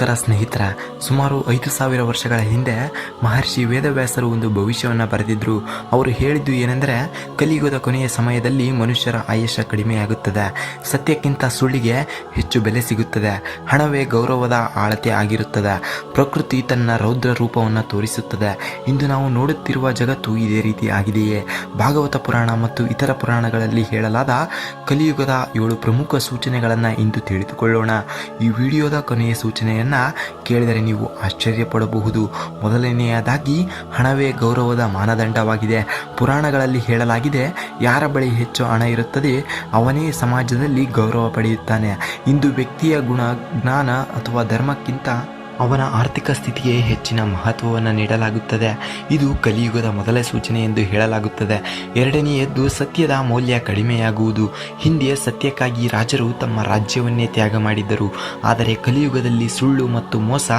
ನಮಸ್ಕಾರ ಸ್ನೇಹಿತರ. ಸುಮಾರು 5000 ವರ್ಷಗಳ ಹಿಂದೆ ಮಹರ್ಷಿ ವೇದವ್ಯಾಸರು ಒಂದು ಭವಿಷ್ಯವನ್ನು ಬರೆದಿದ್ರು. ಅವರು ಹೇಳಿದ್ದು ಏನೆಂದರೆ, ಕಲಿಯುಗದ ಕೊನೆಯ ಸಮಯದಲ್ಲಿ ಮನುಷ್ಯರ ಆಯುಷ್ಯ ಕಡಿಮೆಯಾಗುತ್ತದೆ, ಸತ್ಯಕ್ಕಿಂತ ಸುಳ್ಳಿಗೆ ಹೆಚ್ಚು ಬೆಲೆ ಸಿಗುತ್ತದೆ, ಹಣವೇ ಗೌರವದ ಆಳತೆ ಆಗಿರುತ್ತದೆ, ಪ್ರಕೃತಿ ತನ್ನ ರೌದ್ರ ರೂಪವನ್ನು ತೋರಿಸುತ್ತದೆ. ಇಂದು ನಾವು ನೋಡುತ್ತಿರುವ ಜಗತ್ತು ಇದೇ ರೀತಿ ಆಗಿದೆಯೇ? ಭಾಗವತ ಪುರಾಣ ಮತ್ತು ಇತರ ಪುರಾಣಗಳಲ್ಲಿ ಹೇಳಲಾದ ಕಲಿಯುಗದ 7 ಪ್ರಮುಖ ಸೂಚನೆಗಳನ್ನು ಇಂದು ತಿಳಿದುಕೊಳ್ಳೋಣ. ಈ ವಿಡಿಯೋದ ಕೊನೆಯ ಸೂಚನೆಯನ್ನ ಕೇಳಿದರೆ ನೀವು ಆಶ್ಚರ್ಯಪಡಬಹುದು. ಮೊದಲನೆಯದಾಗಿ, ಹಣವೇ ಗೌರವದ ಮಾನದಂಡವಾಗಿದೆ. ಪುರಾಣಗಳಲ್ಲಿ ಹೇಳಲಾಗಿದೆ, ಯಾರ ಬಳಿ ಹೆಚ್ಚು ಹಣ ಇರುತ್ತದೆ ಅವನೇ ಸಮಾಜದಲ್ಲಿ ಗೌರವ ಪಡೆಯುತ್ತಾನೆ. ಇಂದು ವ್ಯಕ್ತಿಯ ಗುಣ, ಜ್ಞಾನ ಅಥವಾ ಧರ್ಮಕ್ಕಿಂತ ಅವನ ಆರ್ಥಿಕ ಸ್ಥಿತಿಗೆ ಹೆಚ್ಚಿನ ಮಹತ್ವವನ್ನು ನೀಡಲಾಗುತ್ತದೆ. ಇದು ಕಲಿಯುಗದ ಮೊದಲ ಸೂಚನೆ ಎಂದು ಹೇಳಲಾಗುತ್ತದೆ. ಎರಡನೆಯದ್ದು, ಸತ್ಯದ ಮೌಲ್ಯ ಕಡಿಮೆಯಾಗುವುದು. ಹಿಂದೆ ಸತ್ಯಕ್ಕಾಗಿ ರಾಜರು ತಮ್ಮ ರಾಜ್ಯವನ್ನೇ ತ್ಯಾಗ ಮಾಡಿದ್ದರು, ಆದರೆ ಕಲಿಯುಗದಲ್ಲಿ ಸುಳ್ಳು ಮತ್ತು ಮೋಸ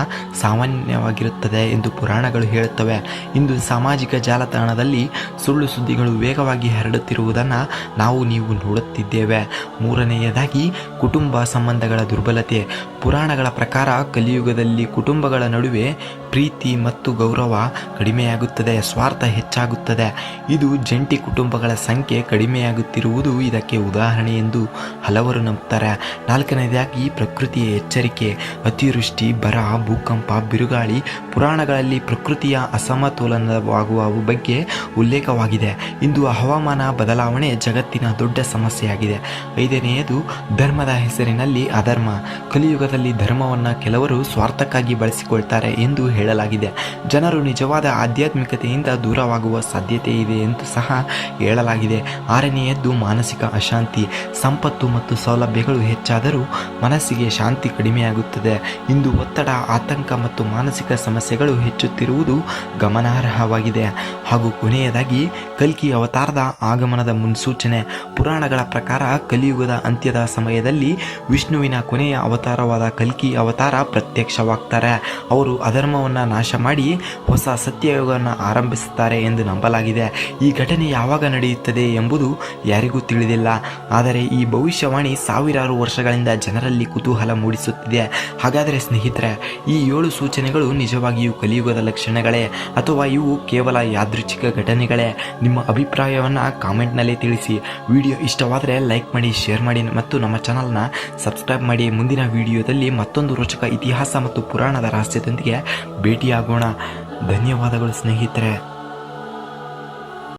ಸಾಮಾನ್ಯವಾಗಿರುತ್ತದೆ ಎಂದು ಪುರಾಣಗಳು ಹೇಳುತ್ತವೆ. ಇಂದು ಸಾಮಾಜಿಕ ಜಾಲತಾಣದಲ್ಲಿ ಸುಳ್ಳು ಸುದ್ದಿಗಳು ವೇಗವಾಗಿ ಹರಡುತ್ತಿರುವುದನ್ನು ನೀವು ನೋಡುತ್ತಿದ್ದೇವೆ. ಮೂರನೆಯದಾಗಿ, ಕುಟುಂಬ ಸಂಬಂಧಗಳ ದುರ್ಬಲತೆ. ಪುರಾಣಗಳ ಪ್ರಕಾರ ಕಲಿಯುಗದಲ್ಲಿ ಕುಟುಂಬಗಳ ನಡುವೆ ಪ್ರೀತಿ ಮತ್ತು ಗೌರವ ಕಡಿಮೆಯಾಗುತ್ತದೆ, ಸ್ವಾರ್ಥ ಹೆಚ್ಚಾಗುತ್ತದೆ. ಇದು ಜಂಟಿ ಕುಟುಂಬಗಳ ಸಂಖ್ಯೆ ಕಡಿಮೆಯಾಗುತ್ತಿರುವುದು ಇದಕ್ಕೆ ಉದಾಹರಣೆ ಎಂದು ಹಲವರು ನಂಬುತ್ತಾರೆ. ನಾಲ್ಕನೇದಾಗಿ, ಪ್ರಕೃತಿಯ ಎಚ್ಚರಿಕೆ. ಅತಿವೃಷ್ಟಿ, ಬರ, ಭೂಕಂಪ, ಬಿರುಗಾಳಿ. ಪುರಾಣಗಳಲ್ಲಿ ಪ್ರಕೃತಿಯ ಅಸಮತೋಲನವಾಗುವ ಬಗ್ಗೆ ಉಲ್ಲೇಖವಾಗಿದೆ. ಇಂದು ಹವಾಮಾನ ಬದಲಾವಣೆ ಜಗತ್ತಿನ ದೊಡ್ಡ ಸಮಸ್ಯೆಯಾಗಿದೆ. ಐದನೆಯದು, ಧರ್ಮದ ಹೆಸರಿನಲ್ಲಿ ಅಧರ್ಮ. ಕಲಿಯುಗದಲ್ಲಿ ಧರ್ಮವನ್ನು ಕೆಲವರು ಸ್ವಾರ್ಥಕ್ಕಾಗಿ ಬಳಸಿಕೊಳ್ತಾರೆ ಎಂದು ಹೇಳಲಾಗಿದೆ. ಜನರು ನಿಜವಾದ ಆಧ್ಯಾತ್ಮಿಕತೆಯಿಂದ ದೂರವಾಗುವ ಸಾಧ್ಯತೆ ಇದೆ ಎಂದು ಸಹ ಹೇಳಲಾಗಿದೆ. ಆರನೆಯದ್ದು, ಮಾನಸಿಕ ಅಶಾಂತಿ. ಸಂಪತ್ತು ಮತ್ತು ಸೌಲಭ್ಯಗಳು ಹೆಚ್ಚಾದರೂ ಮನಸ್ಸಿಗೆ ಶಾಂತಿ ಕಡಿಮೆಯಾಗುತ್ತದೆ. ಇಂದು ಒತ್ತಡ, ಆತಂಕ ಮತ್ತು ಮಾನಸಿಕ ಸಮಸ್ಯೆಗಳು ಹೆಚ್ಚುತ್ತಿರುವುದು ಗಮನಾರ್ಹವಾಗಿದೆ. ಹಾಗೂ ಕೊನೆಯದಾಗಿ, ಕಲ್ಕಿ ಅವತಾರದ ಆಗಮನದ ಮುನ್ಸೂಚನೆ. ಪುರಾಣಗಳ ಪ್ರಕಾರ ಕಲಿಯುಗದ ಅಂತ್ಯದ ಸಮಯದಲ್ಲಿ ವಿಷ್ಣುವಿನ ಕೊನೆಯ ಅವತಾರವಾದ ಕಲ್ಕಿ ಅವತಾರ ಪ್ರತ್ಯಕ್ಷವಾಗ್ತಾರೆ. ಅವರು ಅಧರ್ಮವನ್ನು ನಾಶ ಮಾಡಿ ಹೊಸ ಸತ್ಯಯುಗವನ್ನು ಆರಂಭಿಸುತ್ತಾರೆ ಎಂದು ನಂಬಲಾಗಿದೆ. ಈ ಘಟನೆ ಯಾವಾಗ ನಡೆಯುತ್ತದೆ ಎಂಬುದು ಯಾರಿಗೂ ತಿಳಿದಿಲ್ಲ, ಆದರೆ ಈ ಭವಿಷ್ಯವಾಣಿ ಸಾವಿರಾರು ವರ್ಷಗಳಿಂದ ಜನರಲ್ಲಿ ಕುತೂಹಲ ಮೂಡಿಸುತ್ತಿದೆ. ಹಾಗಾದರೆ ಸ್ನೇಹಿತರೆ, ಈ 7 ಸೂಚನೆಗಳು ನಿಜವಾಗಿಯೂ ಕಲಿಯುಗದ ಲಕ್ಷಣಗಳೇ ಅಥವಾ ಇವು ಕೇವಲ ಯಾದೃಚ್ಛಿಕ ಘಟನೆಗಳೇ? ನಿಮ್ಮ ಅಭಿಪ್ರಾಯವನ್ನು ಕಾಮೆಂಟ್ನಲ್ಲಿ ತಿಳಿಸಿ. ವಿಡಿಯೋ ಇಷ್ಟವಾದರೆ ಲೈಕ್ ಮಾಡಿ, ಶೇರ್ ಮಾಡಿ ಮತ್ತು ನಮ್ಮ ಚಾನಲ್ನ ಸಬ್ಸ್ಕ್ರೈಬ್ ಮಾಡಿ. ಮುಂದಿನ ವಿಡಿಯೋದಲ್ಲಿ ಮತ್ತೊಂದು ರೋಚಕ ಇತಿಹಾಸ ಮತ್ತು ಪುರಾಣದ ರಹಸ್ಯದೊಂದಿಗೆ ಭೇಟಿಯಾಗೋಣ. ಧನ್ಯವಾದಗಳು ಸ್ನೇಹಿತರೆ.